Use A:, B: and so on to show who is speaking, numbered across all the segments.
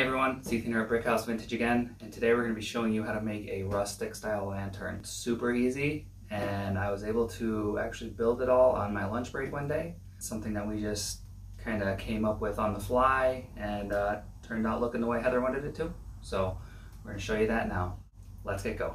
A: everyone, it's Ethan here at Brickhouse Vintage again, and today we're going to be showing you how to make a rustic style lantern. It's super easy, and I was able to actually build it all on my lunch break one day. It's something that we just kind of came up with on the fly, and turned out looking the way Heather wanted it to. So we're going to show you that now. Let's get going.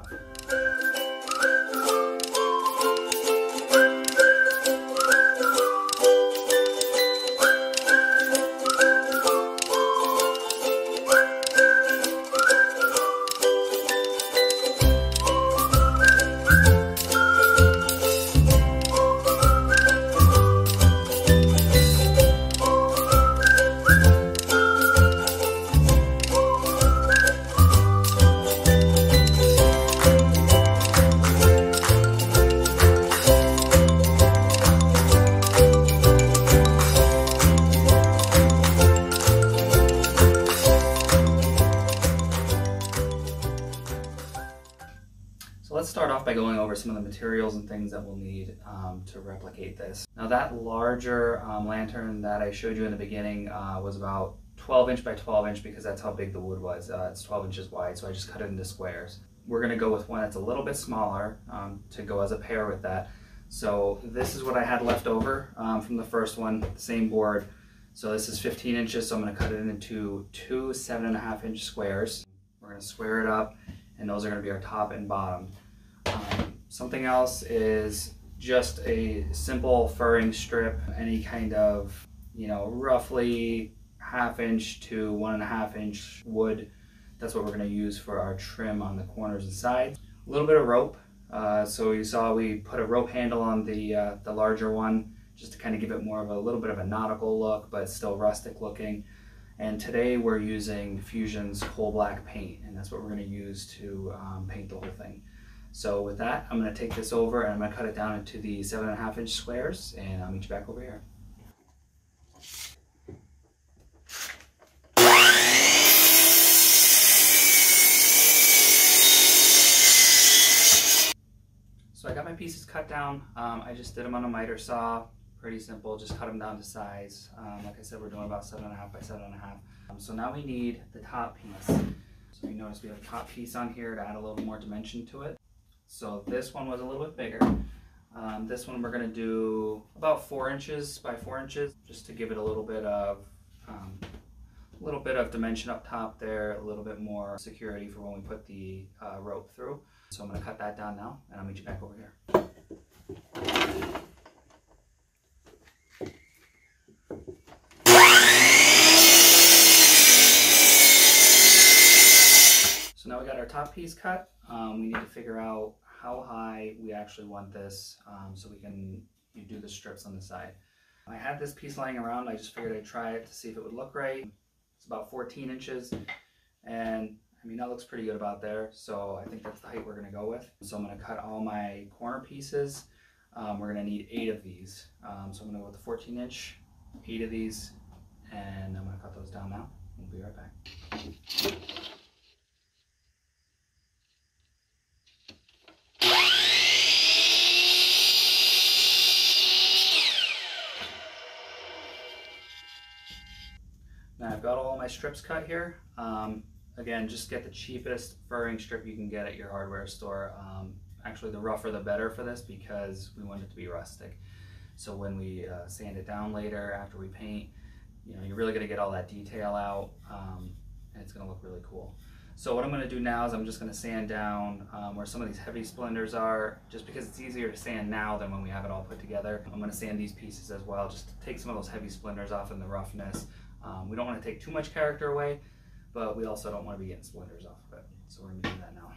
A: Let's start off by going over some of the materials and things that we'll need to replicate this. Now that larger lantern that I showed you in the beginning was about 12 inch by 12 inch because that's how big the wood was. It's 12 inches wide, so I just cut it into squares. We're going to go with one that's a little bit smaller to go as a pair with that. So this is what I had left over from the first one, the same board. So this is 15 inches, so I'm going to cut it into two 7.5 inch squares. We're going to square it up, and those are going to be our top and bottom. Something else is just a simple furring strip, any kind of, roughly 1/2 inch to 1.5 inch wood. That's what we're going to use for our trim on the corners and sides. A little bit of rope. So you saw we put a rope handle on the larger one just to kind of give it more of a little bit of a nautical look, but still rustic looking. And today we're using Fusion's coal black paint, and that's what we're going to use to paint the whole thing. So with that, I'm going to take this over and I'm going to cut it down into the 7.5 inch squares, and I'll meet you back over here. So I got my pieces cut down. I just did them on a miter saw. Pretty simple, just cut them down to size. Like I said, we're doing about 7.5 by 7.5. So now we need the top piece. So you notice we have a top piece on here to add a little more dimension to it. So this one was a little bit bigger. This one we're going to do about 4 inches by 4 inches, just to give it a little bit of dimension up top there, a little bit more security for when we put the rope through. So I'm going to cut that down now, and I'll meet you back over here. So now we got our top piece cut. We need to figure out how high we actually want this so we can do the strips on the side. I had this piece lying around. I just figured I'd try it to see if it would look right. It's about 14 inches, and I mean that looks pretty good about there, so I think that's the height we're going to go with. So I'm going to cut all my corner pieces. We're going to need 8 of these. So I'm going to go with the 14 inch, 8 of these, and I'm going to cut those down now. We'll be right back. Now I've got all my strips cut here. Again, just get the cheapest furring strip you can get at your hardware store. Actually, the rougher the better for this because we want it to be rustic. So when we sand it down later after we paint, you're really going to get all that detail out, and it's going to look really cool. So what I'm going to do now is I'm just going to sand down where some of these heavy splinters are, just because it's easier to sand now than when we have it all put together. I'm going to sand these pieces as well, just to take some of those heavy splinters off in the roughness. We don't want to take too much character away, but we also don't want to be getting splinters off of it. So we're going to do that now.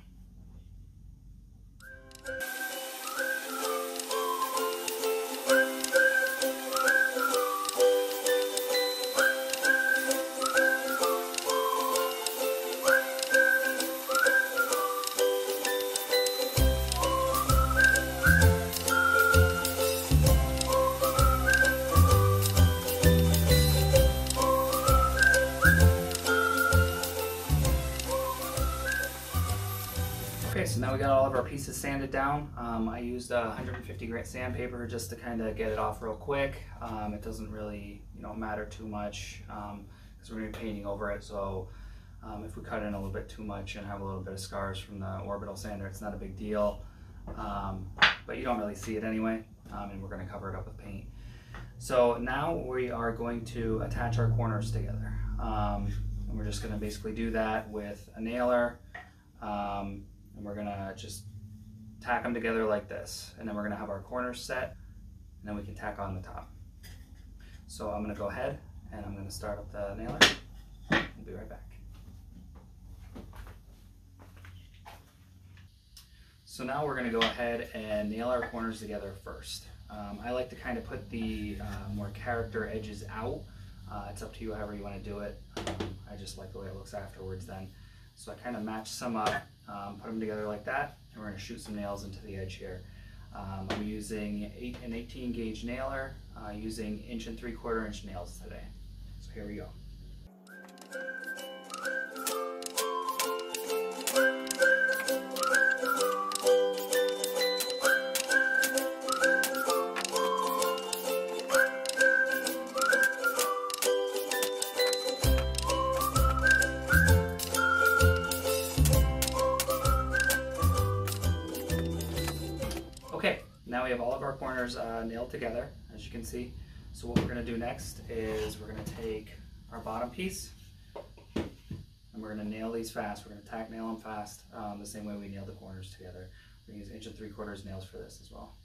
A: Okay, so now we got all of our pieces sanded down. I used 150 grit sandpaper just to kind of get it off real quick. It doesn't really, matter too much because we're going to be painting over it. So If we cut in a little bit too much and have a little bit of scars from the orbital sander, it's not a big deal, but you don't really see it anyway, and we're going to cover it up with paint. So now we are going to attach our corners together, and we're just going to basically do that with a nailer, and we're going to just tack them together like this, and then we're going to have our corners set, and then we can tack on the top. So I'm going to go ahead and I'm going to start up the nailer. We'll be right back. So now we're going to go ahead and nail our corners together first. I like to kind of put the more character edges out. It's up to you however you want to do it. I just like the way it looks afterwards then. So I kind of match some up, put them together like that, and we're going to shoot some nails into the edge here. I'm using an 18 gauge nailer, using 1 3/4 inch nails today. So here we go. Okay, now we have all of our corners nailed together, as you can see. So what we're going to do next is we're going to take our bottom piece and we're going to nail these fast. We're going to tack nail them fast, the same way we nailed the corners together. We're going to use 1 3/4 nails for this as well.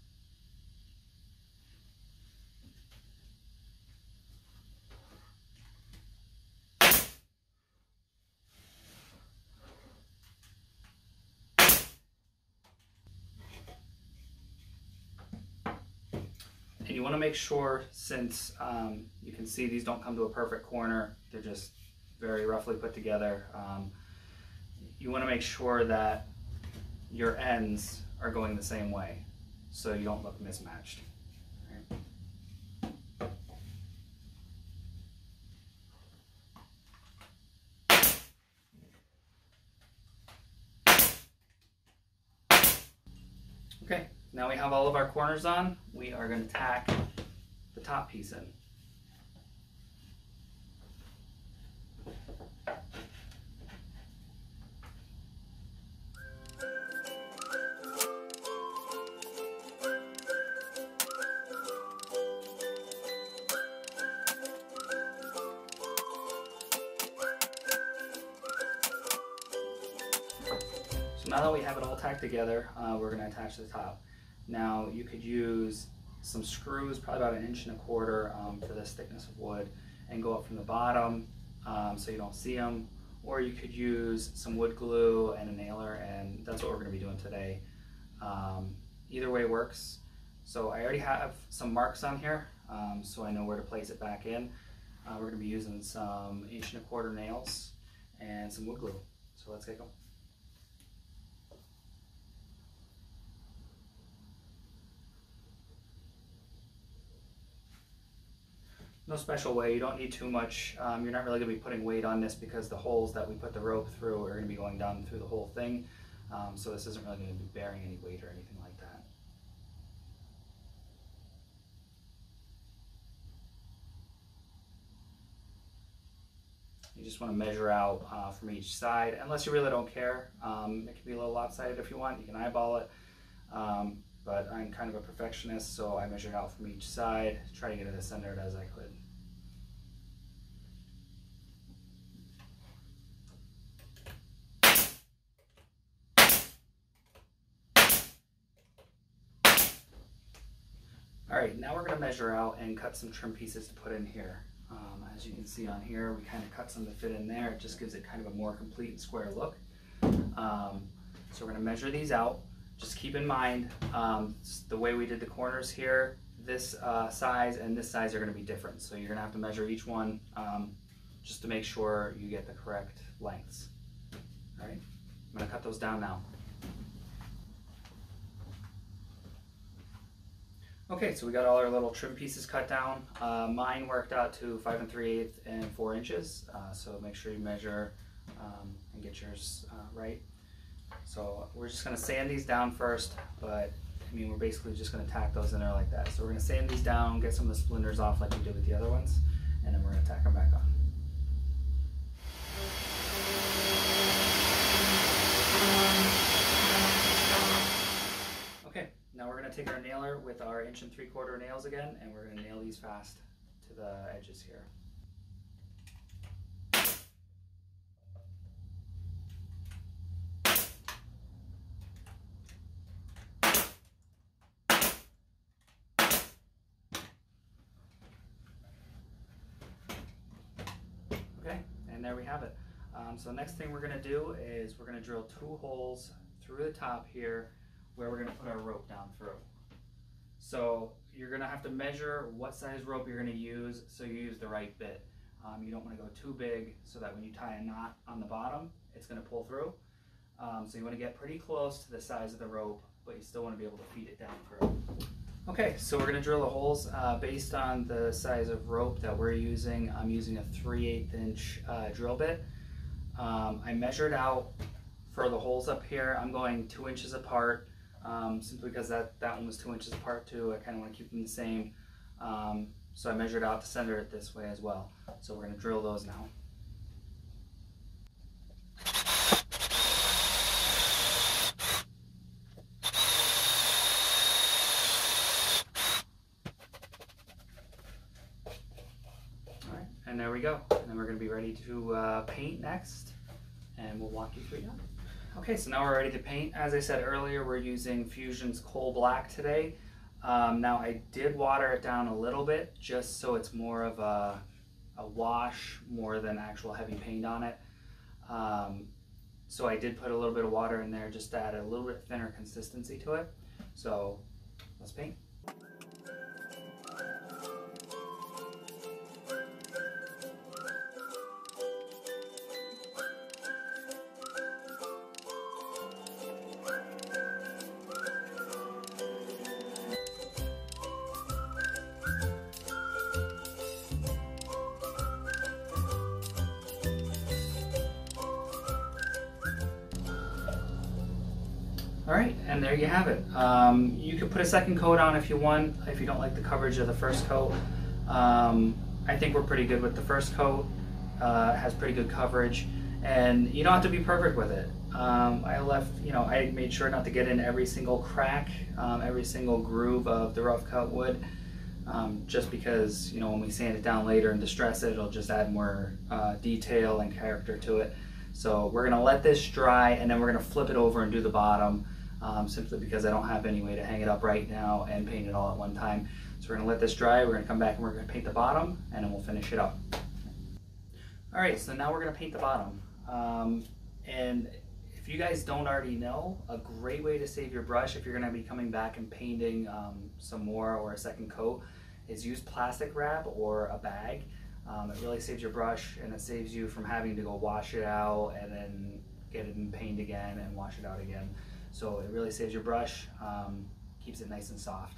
A: And you want to make sure, since you can see these don't come to a perfect corner, they're just very roughly put together, you want to make sure that your ends are going the same way so you don't look mismatched. Okay, now we have all of our corners on. We are going to tack the top piece in. So now that we have it all tacked together, we're going to attach the top. Now you could use some screws, probably about 1 1/4 inch for this thickness of wood, and go up from the bottom so you don't see them. Or you could use some wood glue and a nailer, and that's what we're going to be doing today. Either way works. So I already have some marks on here, so I know where to place it back in. We're going to be using some 1 1/4 inch nails and some wood glue. So let's get going. No special way, you don't need too much. You're not really going to be putting weight on this because the holes that we put the rope through are going to be going down through the whole thing. So this isn't really going to be bearing any weight or anything like that. You just want to measure out from each side, unless you really don't care. It can be a little lopsided if you want, you can eyeball it. But I'm kind of a perfectionist, so I measured out from each side, try to get it as centered as I could. Alright, now we're going to measure out and cut some trim pieces to put in here. As you can see on here, we kind of cut some to fit in there. It just gives it kind of a more complete and square look. So we're going to measure these out. Just keep in mind, the way we did the corners here, this size and this size are going to be different. So you're going to have to measure each one just to make sure you get the correct lengths. All right, I'm going to cut those down now. Okay, so we got all our little trim pieces cut down. Mine worked out to 5 3/8 and 4 inches. So make sure you measure and get yours right. So we're just going to sand these down first, but I mean we're basically just going to tack those in there like that. So we're going to sand these down, get some of the splinters off like we did with the other ones, and then we're going to tack them back on. going to take our nailer with our 1 3/4 nails again, and we're going to nail these fast to the edges here. Okay, and there we have it. So next thing we're going to do is we're going to drill 2 holes through the top here where we're going to put our rope down through. So you're going to have to measure what size rope you're going to use so you use the right bit. You don't want to go too big so that when you tie a knot on the bottom, it's going to pull through. So you want to get pretty close to the size of the rope, but you still want to be able to feed it down through. Okay, so we're going to drill the holes based on the size of rope that we're using. I'm using a 3/8 inch drill bit. I measured out for the holes up here. I'm going 2 inches apart, simply because that one was 2 inches apart too. I kind of want to keep them the same. So I measured out to center it this way as well. So we're going to drill those now. Alright, and there we go. And then we're going to be ready to paint next, and we'll walk you through that. Okay, so now we're ready to paint. As I said earlier, we're using Fusion's Coal Black today. Now I did water it down a little bit just so it's more of a wash more than actual heavy paint on it. So I did put a little bit of water in there just to add a little bit thinner consistency to it. So let's paint. All right, and there you have it. You could put a second coat on if you want, if you don't like the coverage of the first coat. I think we're pretty good with the first coat. It has pretty good coverage, and you don't have to be perfect with it. I made sure not to get in every single crack, every single groove of the rough cut wood, just because, when we sand it down later and distress it, it'll just add more detail and character to it. So we're gonna let this dry, and then we're gonna flip it over and do the bottom, simply because I don't have any way to hang it up right now and paint it all at one time. So we're gonna let this dry, we're gonna come back and we're gonna paint the bottom, and then we'll finish it up. All right, so now we're gonna paint the bottom. And if you guys don't already know, a great way to save your brush if you're gonna be coming back and painting some more or a second coat is use plastic wrap or a bag. It really saves your brush, and it saves you from having to go wash it out and then get it in paint again and wash it out again. So it really saves your brush, keeps it nice and soft.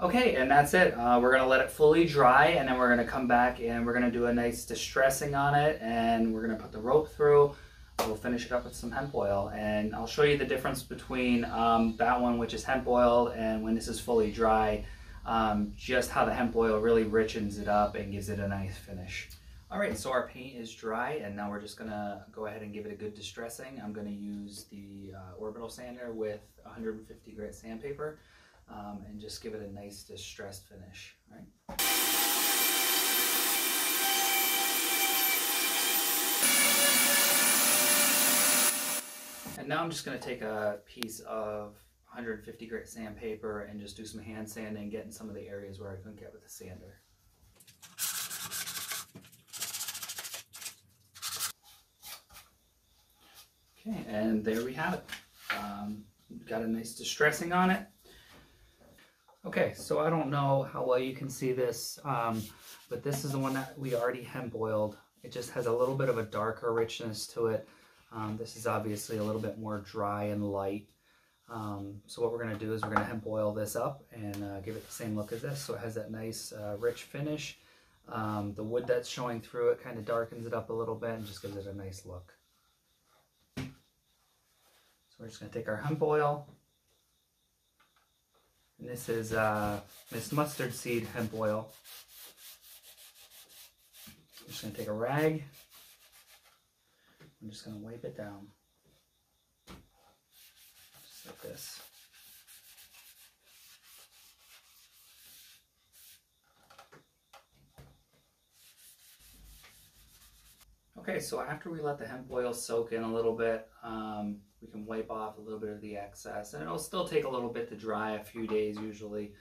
A: Okay, and that's it. We're gonna let it fully dry, and then we're gonna come back and we're gonna do a nice distressing on it, and we're gonna put the rope through. We'll finish it up with some hemp oil, and I'll show you the difference between that one, which is hemp oil, and when this is fully dry, just how the hemp oil really richens it up and gives it a nice finish. All right, so our paint is dry, and now we're just gonna go ahead and give it a good distressing. I'm gonna use the orbital sander with 150 grit sandpaper. And just give it a nice distressed finish, right? And now I'm just going to take a piece of 150 grit sandpaper and just do some hand sanding, getting some of the areas where I couldn't get with the sander. Okay, and there we have it. Got a nice distressing on it. Okay, so I don't know how well you can see this, but this is the one that we already hemp oiled. It just has a little bit of a darker richness to it. This is obviously a little bit more dry and light. So what we're going to do is we're going to hemp oil this up and give it the same look as this, so it has that nice rich finish. The wood that's showing through it kind of darkens it up a little bit and just gives it a nice look. So we're just going to take our hemp oil, And this is Miss Mustard Seed Hemp Oil. I'm just going to take a rag. I'm just going to wipe it down. Just like this. Okay, so after we let the hemp oil soak in a little bit, we can wipe off a little bit of the excess. And it'll still take a little bit to dry, a few days usually,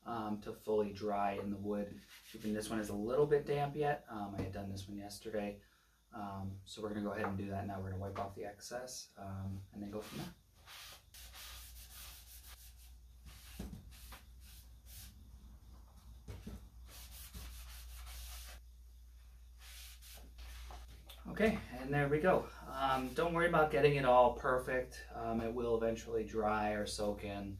A: to fully dry in the wood. Even this one is a little bit damp yet. I had done this one yesterday. So we're going to go ahead and do that now. We're going to wipe off the excess and then go from there. Okay, and there we go. Don't worry about getting it all perfect. It will eventually dry or soak in,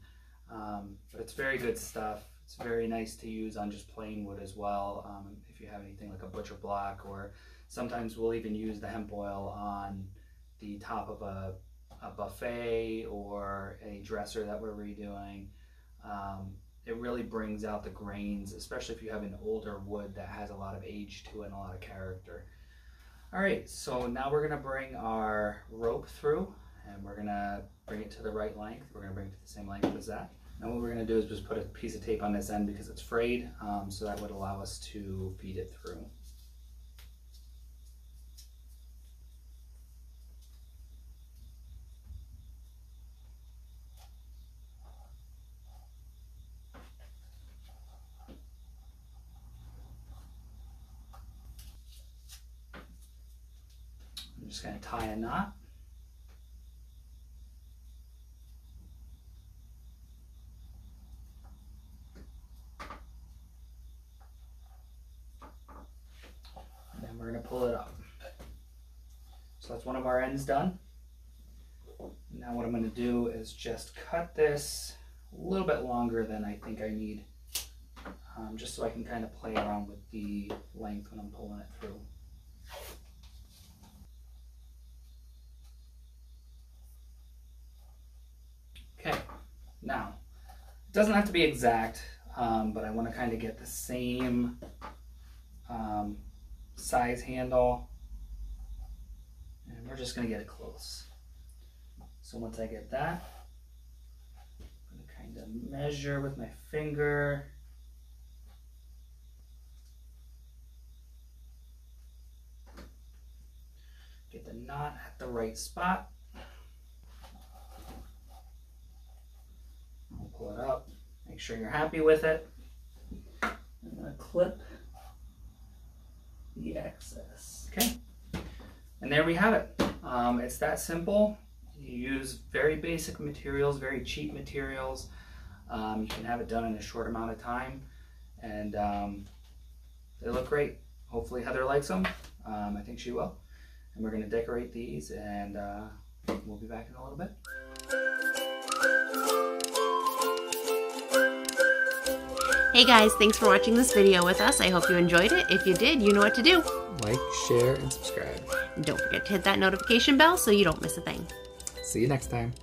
A: but it's very good stuff. It's very nice to use on just plain wood as well. If you have anything like a butcher block, or sometimes we'll even use the hemp oil on the top of a buffet or a dresser that we're redoing. It really brings out the grains, especially if you have an older wood that has a lot of age to it and a lot of character. All right, so now we're gonna bring our rope through, and we're gonna bring it to the right length. We're gonna bring it to the same length as that. Now what we're gonna do is just put a piece of tape on this end because it's frayed, so that would allow us to feed it through. I'm just going to tie a knot. And then we're going to pull it up. So that's one of our ends done. Now what I'm going to do is just cut this a little bit longer than I think I need, just so I can kind of play around with the length when I'm pulling it through. Okay, now, it doesn't have to be exact, but I want to kind of get the same size handle, and we're just going to get it close. So once I get that, I'm going to kind of measure with my finger. Get the knot at the right spot. Pull it up, make sure you're happy with it. I'm going to clip the excess. Okay, and there we have it. It's that simple. You use very basic materials, very cheap materials. You can have it done in a short amount of time, and they look great. Hopefully Heather likes them. I think she will. And we're going to decorate these, and we'll be back in a little bit.
B: Hey guys, thanks for watching this video with us. I hope you enjoyed it. If you did, you know what to do.
C: Like, share, and subscribe.
B: And don't forget to hit that notification bell so you don't miss a thing.
C: See you next time.